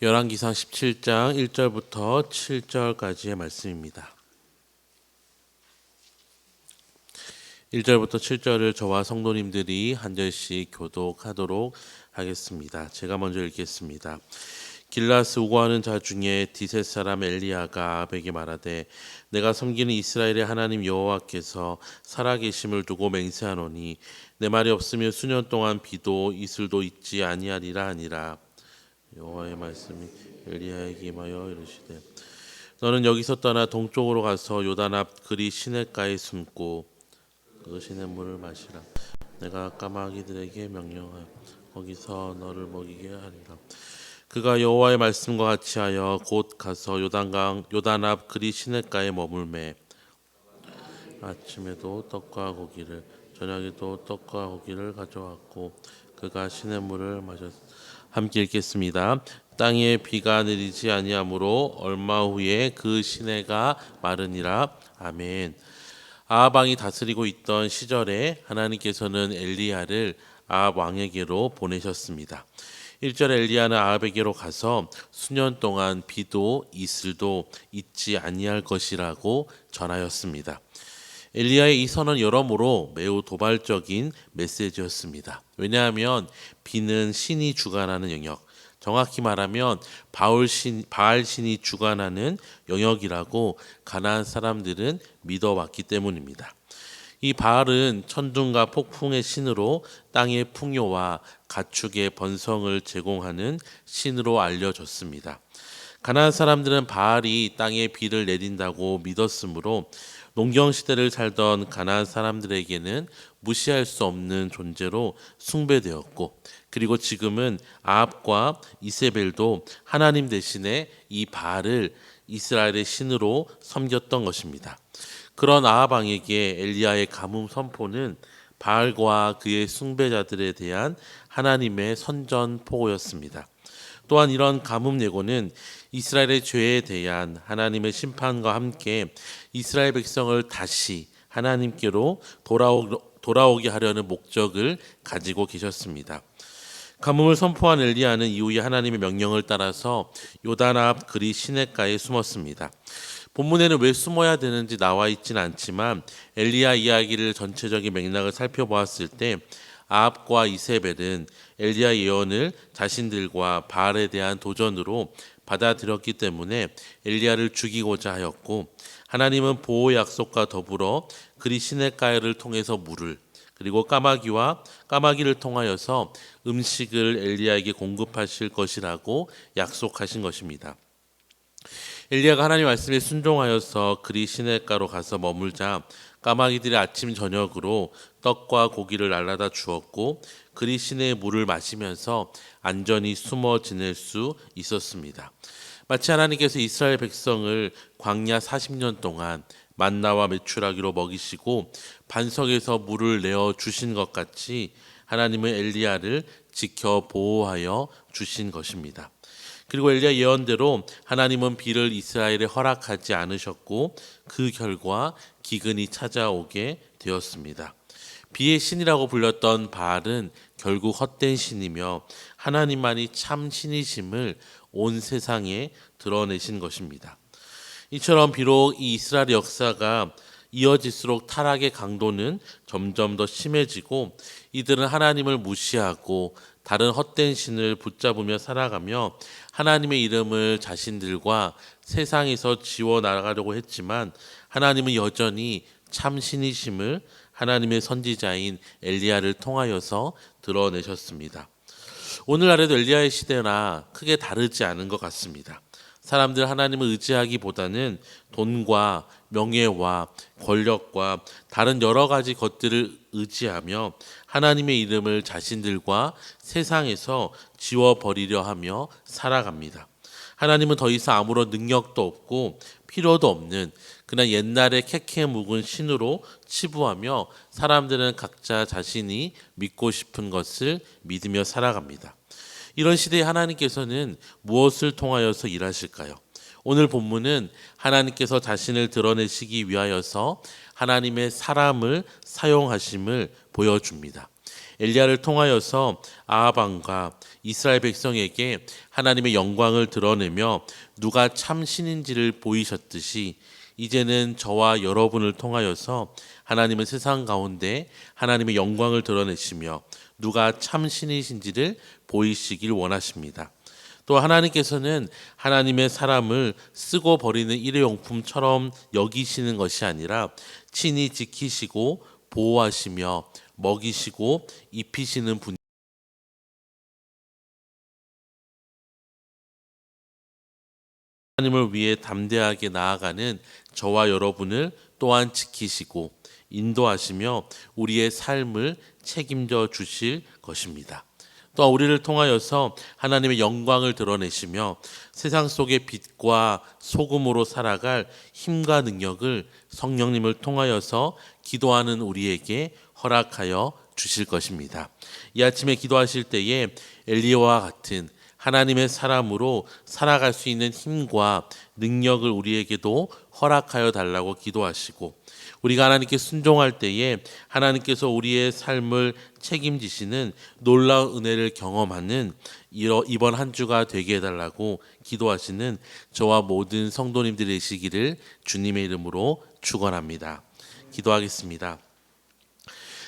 열왕기상 17장 1절부터 7절까지의 말씀입니다. 1절부터 7절을 저와 성도님들이 한 절씩 교독하도록 하겠습니다. 제가 먼저 읽겠습니다. 길라스 우고하는 자 중에 디셋 사람 엘리야가 아합에게 말하되 내가 섬기는 이스라엘의 하나님 여호와께서 살아계심을 두고 맹세하노니 내 말이 없으면 수년 동안 비도 이슬도 있지 아니하리라 하니라. 여호와의 말씀이 엘리야에게 임하여 이르시되 너는 여기서 떠나 동쪽으로 가서 요단 앞 그리 시냇가에 숨고 그 시냇물을 마시라. 내가 까마귀들에게 명령하여 거기서 너를 먹이게 하리라. 그가 여호와의 말씀과 같이 하여 곧 가서 요단 앞 그리 시냇가에 머물매 아침에도 떡과 고기를 저녁에도 떡과 고기를 가져왔고 그가 시냇물을 마셨으니 함께 읽겠습니다. 땅에 비가 내리지 아니하므로 얼마 후에 그 시내가 마르니라. 아멘. 아합 왕이 다스리고 있던 시절에 하나님께서는 엘리야를 아합 왕에게로 보내셨습니다. 1절 엘리야는 아합에게로 가서 수년 동안 비도 이슬도 있지 아니할 것이라고 전하였습니다. 엘리야의 이 선언 여러모로 매우 도발적인 메시지였습니다. 왜냐하면 비는 신이 주관하는 영역, 정확히 말하면 바알 신이 주관하는 영역이라고 가나안 사람들은 믿어왔기 때문입니다. 이 바알은 천둥과 폭풍의 신으로 땅의 풍요와 가축의 번성을 제공하는 신으로 알려졌습니다. 가나안 사람들은 바알이 땅에 비를 내린다고 믿었으므로 농경시대를 살던 가나안 사람들에게는 무시할 수 없는 존재로 숭배되었고, 그리고 지금은 아합과 이세벨도 하나님 대신에 이 바알을 이스라엘의 신으로 섬겼던 것입니다. 그런 아합 왕에게 엘리야의 가뭄 선포는 바알과 그의 숭배자들에 대한 하나님의 선전포고였습니다. 또한 이런 가뭄 예고는 이스라엘의 죄에 대한 하나님의 심판과 함께 이스라엘 백성을 다시 하나님께로 돌아오게 하려는 목적을 가지고 계셨습니다. 가뭄을 선포한 엘리야는 이후에 하나님의 명령을 따라서 요단 앞 그리 시냇가에 숨었습니다. 본문에는 왜 숨어야 되는지 나와 있지는 않지만 엘리야 이야기를 전체적인 맥락을 살펴보았을 때 아합과 이세벨은 엘리야 예언을 자신들과 바알에 대한 도전으로 받아들였기 때문에 엘리야를 죽이고자 하였고, 하나님은 보호 약속과 더불어 그리 시냇가를 통해서 물을, 그리고 까마귀를 통하여서 음식을 엘리야에게 공급하실 것이라고 약속하신 것입니다. 엘리야가 하나님 말씀에 순종하여서 그리 시냇가로 가서 머물자 까마귀들이 아침 저녁으로 떡과 고기를 날라다 주었고 그리 시내의 물을 마시면서 안전히 숨어 지낼 수 있었습니다. 마치 하나님께서 이스라엘 백성을 광야 40년 동안 만나와 메추라기로 먹이시고 반석에서 물을 내어 주신 것 같이 하나님은 엘리야를 지켜 보호하여 주신 것입니다. 그리고 엘리야 예언대로 하나님은 비를 이스라엘에 허락하지 않으셨고 그 결과 기근이 찾아오게 되었습니다. 비의 신이라고 불렸던 바알은 결국 헛된 신이며 하나님만이 참 신이심을 온 세상에 드러내신 것입니다. 이처럼 비록 이 이스라엘 역사가 이어질수록 타락의 강도는 점점 더 심해지고 이들은 하나님을 무시하고 다른 헛된 신을 붙잡으며 살아가며 하나님의 이름을 자신들과 세상에서 지워나가려고 했지만 하나님은 여전히 참 신이심을 하나님의 선지자인 엘리야를 통하여서 드러내셨습니다. 오늘날에도 엘리야의 시대나 크게 다르지 않은 것 같습니다. 사람들 하나님을 의지하기보다는 돈과 명예와 권력과 다른 여러 가지 것들을 의지하며 하나님의 이름을 자신들과 세상에서 지워버리려 하며 살아갑니다. 하나님은 더 이상 아무런 능력도 없고 필요도 없는 그냥 옛날에 캐캐 묵은 신으로 치부하며 사람들은 각자 자신이 믿고 싶은 것을 믿으며 살아갑니다. 이런 시대에 하나님께서는 무엇을 통하여서 일하실까요? 오늘 본문은 하나님께서 자신을 드러내시기 위하여서 하나님의 사람을 사용하심을 보여줍니다. 엘리야를 통하여서 아합 왕과 이스라엘 백성에게 하나님의 영광을 드러내며 누가 참 신인지를 보이셨듯이 이제는 저와 여러분을 통하여서 하나님은 세상 가운데 하나님의 영광을 드러내시며 누가 참 신이신지를 보이시길 원하십니다. 또 하나님께서는 하나님의 사람을 쓰고 버리는 일회용품처럼 여기시는 것이 아니라 친히 지키시고 보호하시며 먹이시고 입히시는 분, 하나님을 위해 담대하게 나아가는 저와 여러분을 또한 지키시고 인도하시며 우리의 삶을 책임져 주실 것입니다. 또한 우리를 통하여서 하나님의 영광을 드러내시며 세상 속의 빛과 소금으로 살아갈 힘과 능력을 성령님을 통하여서 기도하는 우리에게 허락하여 주실 것입니다. 이 아침에 기도하실 때에 엘리야와 같은 하나님의 사람으로 살아갈 수 있는 힘과 능력을 우리에게도 허락하여 달라고 기도하시고, 우리가 하나님께 순종할 때에 하나님께서 우리의 삶을 책임지시는 놀라운 은혜를 경험하는 이번 한 주가 되게 해달라고 기도하시는 저와 모든 성도님들이 되시기를 주님의 이름으로 축원합니다. 기도하겠습니다.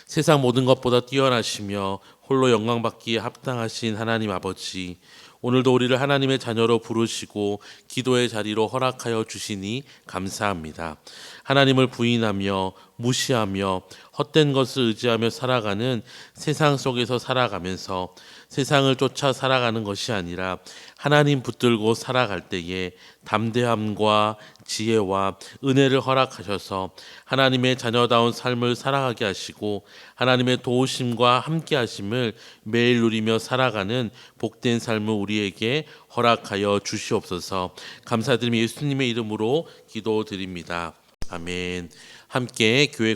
세상 모든 것보다 뛰어나시며 홀로 영광받기에 합당하신 하나님 아버지, 오늘도 우리를 하나님의 자녀로 부르시고 기도의 자리로 허락하여 주시니 감사합니다. 하나님을 부인하며 무시하며 헛된 것을 의지하며 살아가는 세상 속에서 살아가면서 세상을 쫓아 살아가는 것이 아니라 하나님 붙들고 살아갈 때에 담대함과 지혜와 은혜를 허락하셔서 하나님의 자녀다운 삶을 살아가게 하시고 하나님의 도우심과 함께 하심을 매일 누리며 살아가는 복된 삶을 우리에게 허락하여 주시옵소서. 감사드리며 예수님의 이름으로 기도드립니다. 아멘. 함께 교회